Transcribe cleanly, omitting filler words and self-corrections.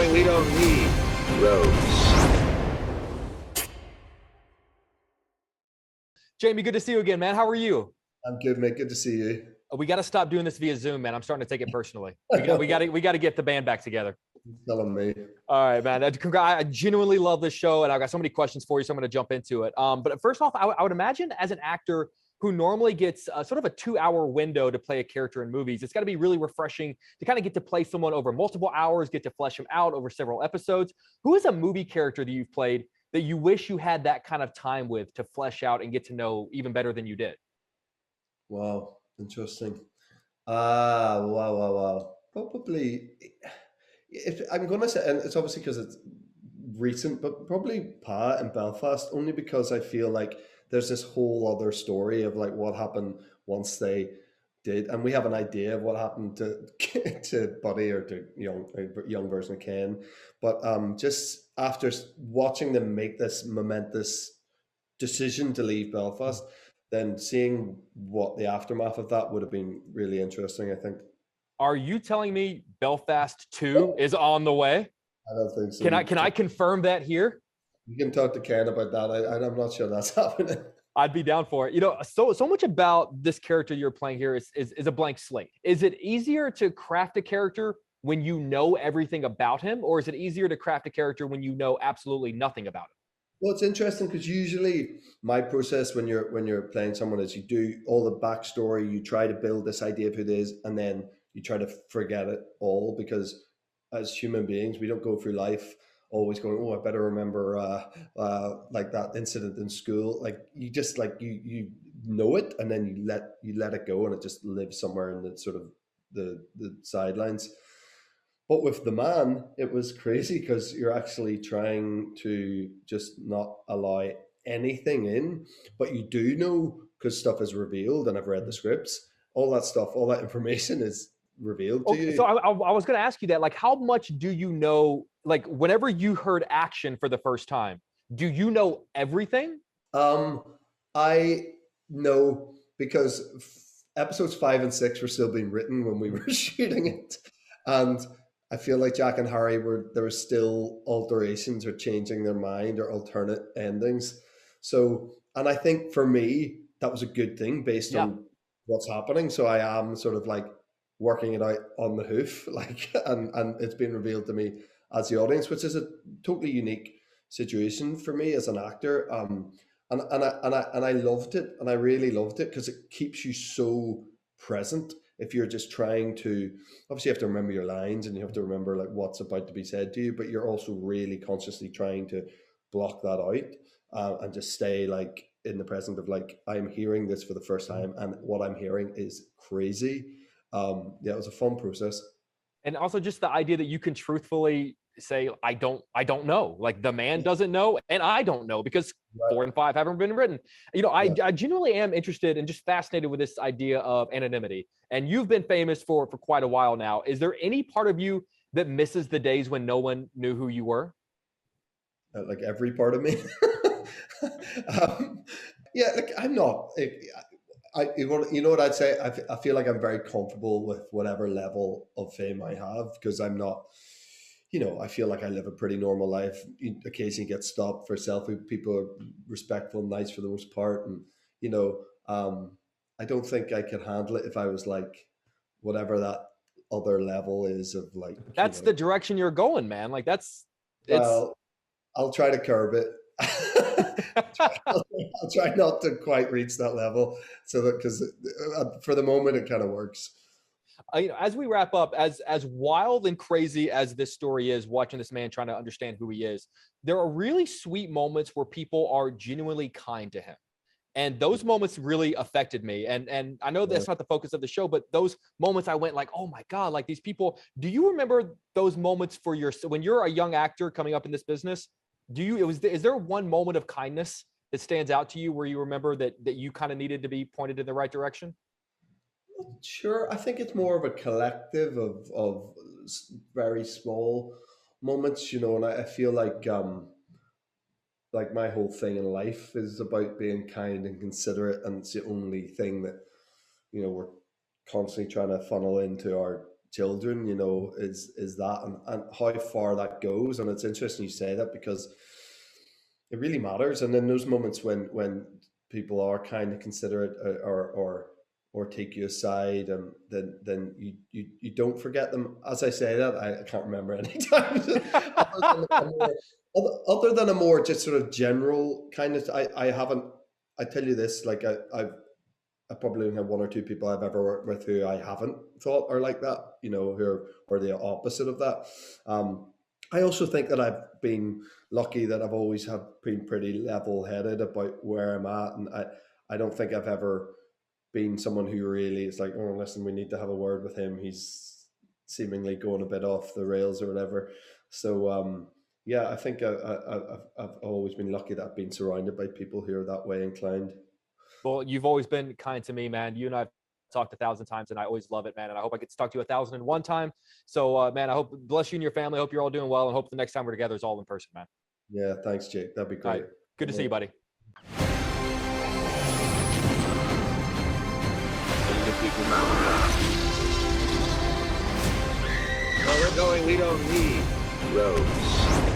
showing we don't need roads. Jamie, good to see you again, man. How are you? I'm good, mate. Good to see you. We got to stop doing this via Zoom, man. I'm starting to take it personally. We got to get the band back together. Telling me. All right, man. I genuinely love this show, and I've got so many questions for you, so I'm going to jump into it. But first off, I would imagine as an actor who normally gets sort of a 2-hour window to play a character in movies, it's got to be really refreshing to kind of get to play someone over multiple hours, get to flesh them out over several episodes. Who is a movie character that you've played that you wish you had that kind of time with to flesh out and get to know even better than you did? Wow, interesting. Wow. Probably, if I'm gonna say, and it's obviously because it's recent, but probably Pa in Belfast, only because I feel like there's this whole other story of like what happened once they did, and we have an idea of what happened to to Buddy or to young version of Ken, but just after watching them make this momentous decision to leave Belfast, then seeing what the aftermath of that would have been really interesting, I think. Are you telling me Belfast 2 is on the way? I don't think so. Can I confirm that here? You can talk to Ken about that. I'm not sure that's happening. I'd be down for it. You know, so much about this character you're playing here is a blank slate. Is it easier to craft a character when you know everything about him, or is it easier to craft a character when you know absolutely nothing about him? Well, it's interesting because usually my process when you're playing someone is you do all the backstory, you try to build this idea of who it is, and then you try to forget it all because as human beings, we don't go through life always going, oh, I better remember like that incident in school. Like you just like you know it, and then you let it go, and it just lives somewhere in the sort of the sidelines. But with the man, it was crazy because you're actually trying to just not allow anything in, but you do know because stuff is revealed, and I've read the scripts. All that stuff, all that information is revealed to you. So I was going to ask you that, like, how much do you know? Like, whenever you heard action for the first time, do you know everything? I know because episodes 5 and 6 were still being written when we were shooting it, and I feel like Jack and Harry there were still alterations or changing their mind or alternate endings. So, and I think for me that was a good thing based on what's happening. So I am sort of like working it out on the hoof, like, and it's been revealed to me as the audience, which is a totally unique situation for me as an actor. And I loved it, and I really loved it because it keeps you so present. If you're just trying to, obviously you have to remember your lines and you have to remember like what's about to be said to you, but you're also really consciously trying to block that out and just stay like in the present of like, I'm hearing this for the first time and what I'm hearing is crazy. Yeah, it was a fun process. And also just the idea that you can truthfully say, I don't know. Like the man doesn't know, and I don't know because 4 and 5 haven't been written. You know, I genuinely am interested and just fascinated with this idea of anonymity. And you've been famous for quite a while now. Is there any part of you that misses the days when no one knew who you were? Like every part of me. Yeah, like I'm not. You know what I'd say? I feel like I'm very comfortable with whatever level of fame I have because I'm not. You know, I feel like I live a pretty normal life. You occasionally get stopped for a selfie. People are respectful and nice for the most part, and you know, I don't think I could handle it if I was like whatever that other level is of like. That's the direction you're going, man. Like it's. Well, I'll try to curb it. I'll try not to quite reach that level, so that because for the moment it kind of works. You know, as we wrap up, as wild and crazy as this story is, watching this man trying to understand who he is, there are really sweet moments where people are genuinely kind to him. And those moments really affected me. And I know that's not the focus of the show, but those moments I went like, oh my God, like these people, do you remember those moments for when you're a young actor coming up in this business? Is there one moment of kindness that stands out to you where you remember that you kind of needed to be pointed in the right direction? Sure, I think it's more of a collective of very small moments, you know, and I feel like my whole thing in life is about being kind and considerate, and it's the only thing that, you know, we're constantly trying to funnel into our children, you know, is that, and how far that goes. And it's interesting you say that, because it really matters. And in those moments when people are kind of considerate, or take you aside, and then you don't forget them. As I say that, I can't remember any times other than a more just sort of general kind of. I haven't. I tell you this, like I probably only have one or two people I've ever worked with who I haven't thought are like that, you know, who are the opposite of that. I also think that I've been lucky that I've always have been pretty level headed about where I'm at, and I don't think I've ever been someone who really is like, oh, listen, we need to have a word with him. He's seemingly going a bit off the rails or whatever. So yeah, I think I've always been lucky that I've been surrounded by people who are that way inclined. Well, you've always been kind to me, man. You and I've talked 1,000 times, and I always love it, man. And I hope I get to talk to you 1,001 time. So, man, I hope bless you and your family. I hope you're all doing well, and hope the next time we're together is all in person, man. Yeah, thanks, Jake. That'd be All great. right. Good to see you, buddy. Where we're going, we don't need roads.